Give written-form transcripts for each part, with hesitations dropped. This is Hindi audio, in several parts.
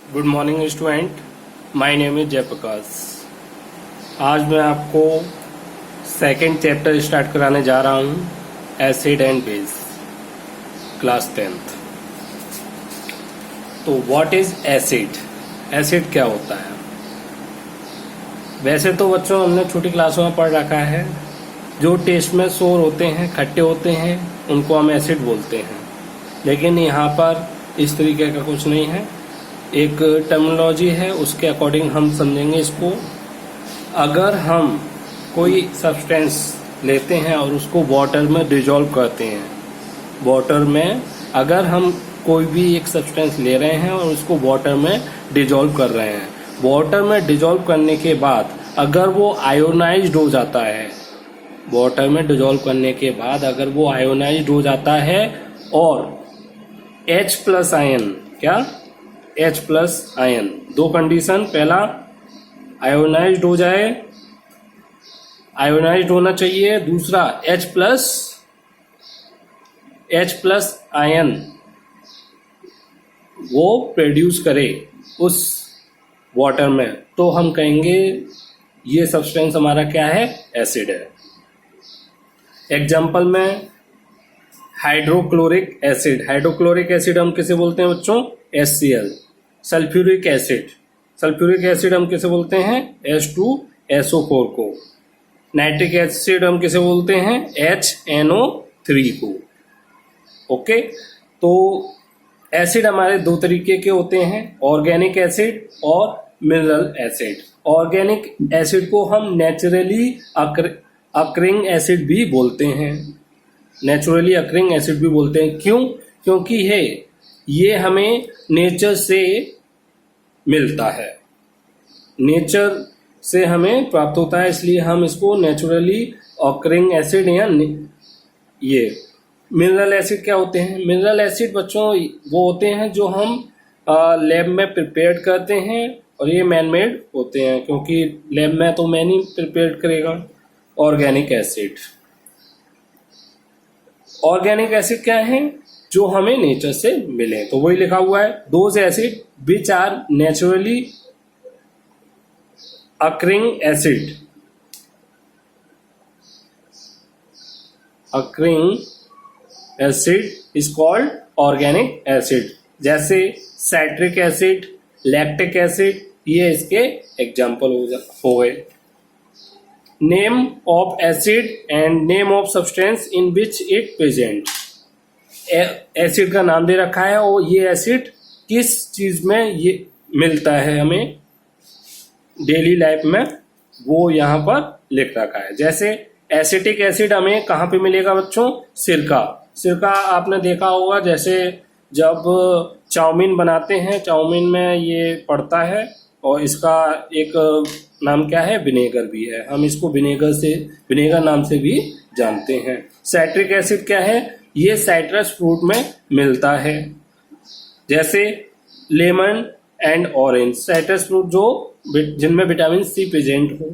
Good morning student, my name is Jayprakash. आज मैं आपको सेकंड चैप्टर स्टार्ट कराने जा रहा हूँ, acid and base, class 10th। तो व्हाट इज एसिड? एसिड क्या होता है? वैसे तो बच्चों हमने छोटी क्लासों में पढ़ रखा है, जो टेस्ट में सोर होते हैं, खट्टे होते हैं, उनको हम एसिड बोलते हैं। लेकिन यहाँ पर इस तरीके का कुछ नहीं है, एक टर्मिनोलॉजी है, उसके अकॉर्डिंग हम समझेंगे इसको। अगर हम कोई सब्सटेंस लेते हैं और उसको वाटर में डिजोल्व करते हैं, वाटर में अगर हम कोई भी एक सब्सटेंस ले रहे हैं और उसको वाटर में डिजोल्व कर रहे हैं, वाटर में डिजोल्व करने के बाद अगर वो आयोनाइज्ड हो जाता है, वाटर में डिजोल्व करने के बाद अगर वो आयोनाइज्ड हो जाता है और H प्लस आयन, क्या H प्लस आयन, दो कंडीशन, पहला आयोनाइज्ड हो जाए, आयोनाइज्ड होना चाहिए, दूसरा H प्लस आयन वो प्रोड्यूस करे उस वाटर में, तो हम कहेंगे ये सब्सटेंस हमारा क्या है, एसिड है। एग्जाम्पल में हाइड्रोक्लोरिक एसिड, हाइड्रोक्लोरिक एसिड हम किसे बोलते हैं बच्चों, HCl। Sulphuric acid, sulphuric acid हम किसे बोलते हैं, H2SO4 को। नाइट्रिक एसिड हम किसे बोलते हैं, HNO3 को। ओके, तो एसिड हमारे दो तरीके के होते हैं, ऑर्गेनिक एसिड और मिनरल एसिड। ऑर्गेनिक एसिड को हम नेचुरली अकरिंग एसिड भी बोलते हैं, नेचुरली अकरिंग एसिड भी बोलते हैं। क्यों? क्योंकि ये हमें नेचर से मिलता है, नेचर से हमें प्राप्त होता है, इसलिए हम इसको नेचुरली अकरिंग एसिड या ये। मिनरल एसिड क्या होते हैं? मिनरल एसिड बच्चों वो होते हैं जो हम लैब में प्रिपेयर करते हैं, और ये मैन मेड होते हैं, क्योंकि लैब में तो मैन ही प्रिपेयर करेगा। ऑर्गेनिक एसिड, ऑर्गेनिक एसिड क्या है, जो हमें नेचर से मिले, तो वही लिखा हुआ है, those acid which are naturally occurring acid, occurring acid is called organic acid. जैसे साइट्रिक एसिड, लैक्टिक एसिड, ये इसके एग्जाम्पल हो गए। Name of acid and name of substance in which it present. एसिड का नाम दे रखा है और ये एसिड किस चीज में ये मिलता है हमें डेली लाइफ में, वो यहाँ पर लिख रखा है। जैसे एसिटिक एसिड हमें कहाँ पे मिलेगा बच्चों, सिरका। सिरका आपने देखा होगा, जैसे जब चाउमीन बनाते हैं, चाउमीन में ये पड़ता है, और इसका एक नाम क्या है, विनेगर भी है, हम इसको विनेगर नाम से भी जानते हैं। साइट्रिक एसिड क्या है, ये साइट्रस फ्रूट में मिलता है, जैसे lemon and orange, citrus fruit जो जिनमें विटामिन सी प्रेजेंट हो।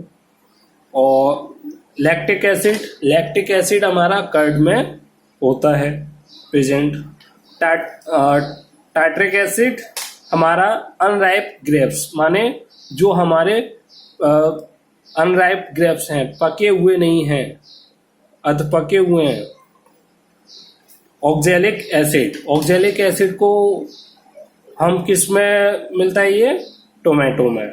और लैक्टिक एसिड, लैक्टिक एसिड हमारा कर्ड में होता है प्रेजेंट। टार्ट्रिक एसिड हमारा अनराइप ग्रेप्स, माने जो हमारे अनराइप ग्रेप्स हैं, पके हुए नहीं हैं, अध पके हुए हैं। ऑक्जेलिक एसिड, ऑक्जेलिक एसिड को हम किस में मिलता है, ये टोमेटो में।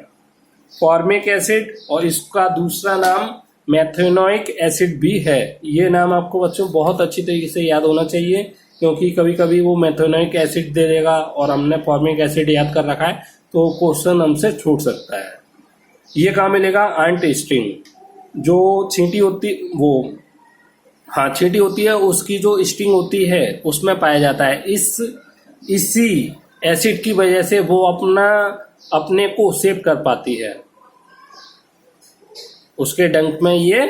फॉर्मिक एसिड, और इसका दूसरा नाम मेथेनोइक एसिड भी है। ये नाम आपको बच्चों बहुत अच्छी तरीके से याद होना चाहिए, क्योंकि कभी कभी वो मेथेनोइक एसिड दे देगा और हमने फॉर्मिक एसिड याद कर रखा है, तो क्वेश्चन हमसे छूट सकता है। ये कहाँ मिलेगा, आंट स्टिंग, जो चींटी होती, वो हाँ चींटी होती है, उसकी जो स्टिंग होती है उसमें पाया जाता है। इसी एसिड की वजह से वो अपने को सेव कर पाती है, उसके डंक में ये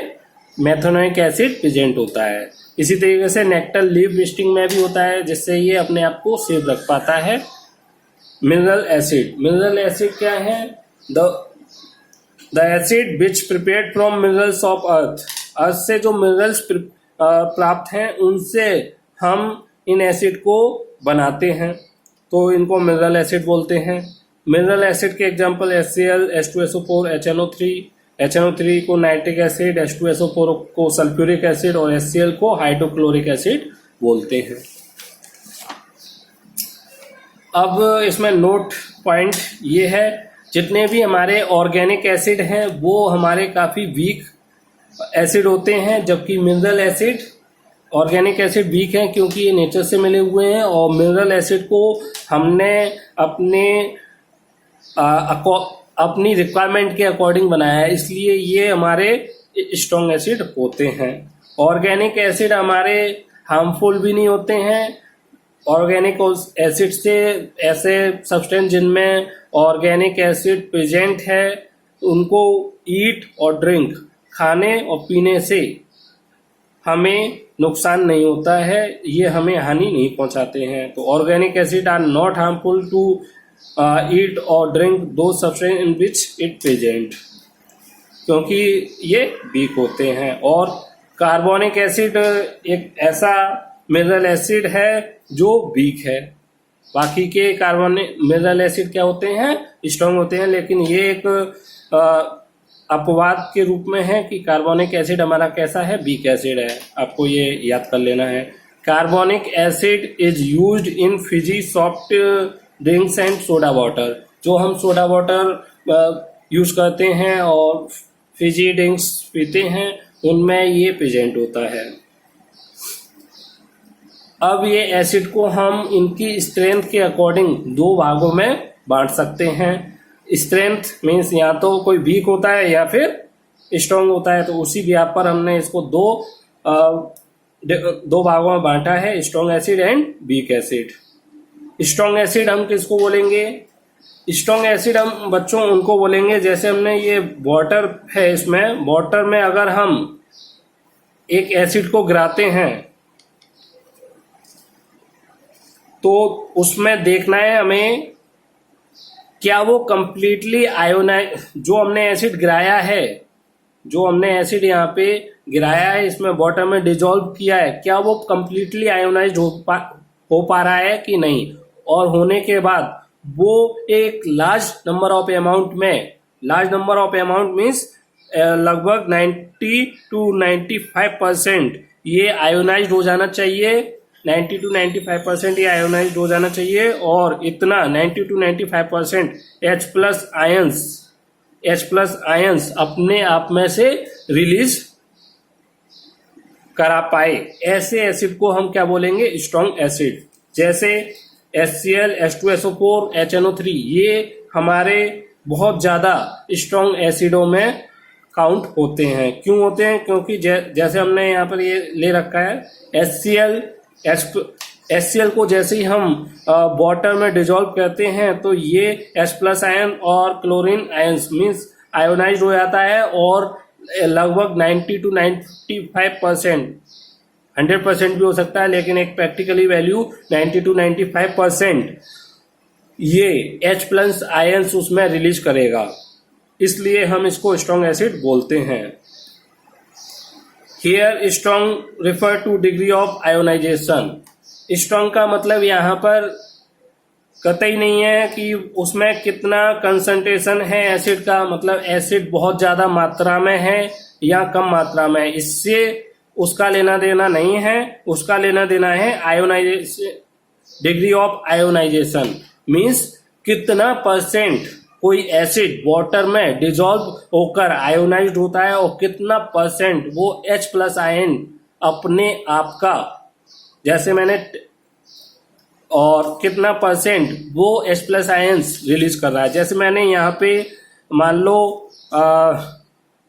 मेथेनोइक एसिड प्रेजेंट होता है। इसी तरीके से नेक्टर लीफ स्टिंग में भी होता है, जिससे ये अपने आप को सेव रख पाता है। मिनरल एसिड, मिनरल एसिड क्या है, the acid which prepared from minerals of earth, earth से जो मिनरल्स प्राप्त हैं उनसे हम इन एसिड को बनाते हैं, तो इनको मिनरल एसिड बोलते हैं। मिनरल एसिड के एग्जांपल HCl, H2SO4, HNO3 को नाइट्रिक एसिड, H2SO4 को सल्फ्यूरिक एसिड और HCl को हाइड्रोक्लोरिक एसिड बोलते हैं। अब इसमें नोट पॉइंट ये है, जितने भी हमारे ऑर्गेनिक एसिड हैं वो हमारे काफ़ी वीक एसिड होते हैं, जबकि mineral acid, organic acid weak हैं क्योंकि ये नेचर से मिले हुए हैं, और मिनरल एसिड को हमने अपनी रिक्वायरमेंट के अकॉर्डिंग बनाया है, इसलिए ये हमारे स्ट्रॉन्ग एसिड होते हैं। ऑर्गेनिक एसिड हमारे हार्मफुल भी नहीं होते हैं। ऑर्गेनिक एसिड से ऐसे सब्सटेंस जिनमें ऑर्गेनिक एसिड प्रेजेंट है उनको ईट और ड्रिंक, खाने और पीने से हमें नुकसान नहीं होता है, ये हमें हानि नहीं पहुंचाते हैं। तो organic acid are not harmful to eat और drink those substance in which it present, क्योंकि ये वीक होते हैं। और कार्बोनिक एसिड एक ऐसा मिनरल एसिड है जो वीक है। बाकी के कार्बोनिक मिनरल एसिड क्या होते हैं, स्ट्रॉन्ग होते हैं, लेकिन ये एक अपवाद के रूप में है कि कार्बोनिक एसिड हमारा कैसा है, वीक एसिड है। आपको ये याद कर लेना है। Carbonic acid is used in Fiji soft drinks and soda water. जो हम सोडा वाटर यूज करते हैं और फिजी ड्रिंक्स पीते हैं उनमें ये प्रेजेंट होता है। अब ये एसिड को हम इनकी स्ट्रेंथ के अकॉर्डिंग दो भागों में बांट सकते हैं। स्ट्रेंथ मीन्स या तो कोई वीक होता है या फिर स्ट्रॉन्ग होता है, तो उसी व्याप पर हमने इसको दो भागों में बांटा है, strong acid and weak acid. Strong acid हम किसको बोलेंगे, स्ट्रॉन्ग एसिड हम बच्चों उनको बोलेंगे, जैसे हमने ये वाटर है, इसमें वाटर में अगर हम एक एसिड को गिराते हैं तो उसमें देखना है हमें क्या वो कंप्लीटली आयोनाइज, जो हमने एसिड गिराया है, जो हमने एसिड यहाँ पे गिराया है इसमें वाटर में डिजोल्व किया है, क्या वो कंप्लीटली आयोनाइज हो पा रहा है कि नहीं, और होने के बाद वो एक large number of amount means लगभग 90 to 95% ये आयोनाइज्ड हो जाना चाहिए। 90 to 95% ये आयोनाइज्ड हो जाना चाहिए, और इतना 90 to 95% H प्लस आयंस अपने आप में से रिलीज करा पाए, ऐसे एसिड को हम क्या बोलेंगे, स्ट्रॉन्ग एसिड। जैसे HCl, H2SO4, HNO3 ये हमारे बहुत ज्यादा स्ट्रॉन्ग एसिडों में काउंट होते हैं। क्यों होते हैं, क्योंकि जैसे हमने यहाँ पर ये ले रखा है HCl को जैसे ही हम वाटर में डिजोल्व करते हैं तो ये H प्लस आयन और क्लोरीन आयंस मीन्स आयोनाइज हो जाता है, और लगभग 90 to 95%, 100% भी हो सकता है, लेकिन एक प्रैक्टिकली वैल्यू 90 to 95% ये H प्लस आयंस उसमें रिलीज करेगा, इसलिए हम इसको स्ट्रॉन्ग एसिड बोलते हैं। Here strong refer to degree of ionization. Strong का मतलब यहाँ पर कतई नहीं है कि उसमें कितना कंसंट्रेशन है एसिड का, मतलब एसिड बहुत ज्यादा मात्रा में है या कम मात्रा में है, इससे उसका लेना देना नहीं है। उसका लेना देना है ionization, degree of ionization means कितना परसेंट कोई एसिड वाटर में डिजोल्व होकर आयोनाइज्ड होता है और कितना परसेंट वो H प्लस आयन अपने आप का, जैसे मैंने, और कितना परसेंट वो H प्लस आयंस रिलीज कर रहा है। जैसे मैंने यहाँ पे मान लो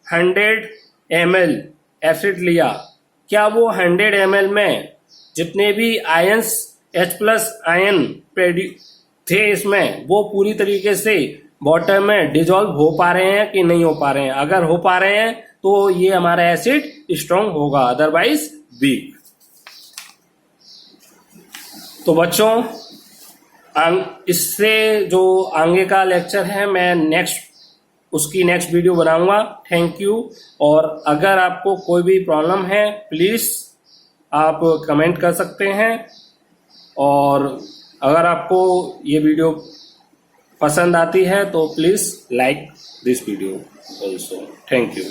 100 ml एसिड लिया, क्या वो 100 ml में जितने भी आयंस H प्लस आयन थे इसमें वो पूरी तरीके से वाटर में डिजोल्व हो पा रहे हैं कि नहीं हो पा रहे हैं? अगर हो पा रहे हैं तो ये हमारा एसिड स्ट्रॉन्ग होगा, अदरवाइज वीक। तो बच्चों इससे जो आगे का लेक्चर है मैं उसकी नेक्स्ट वीडियो बनाऊंगा। Thank you. और अगर आपको कोई भी प्रॉब्लम है प्लीज आप कमेंट कर सकते हैं, और अगर आपको ये वीडियो पसंद आती है तो please like this video also. Thank you.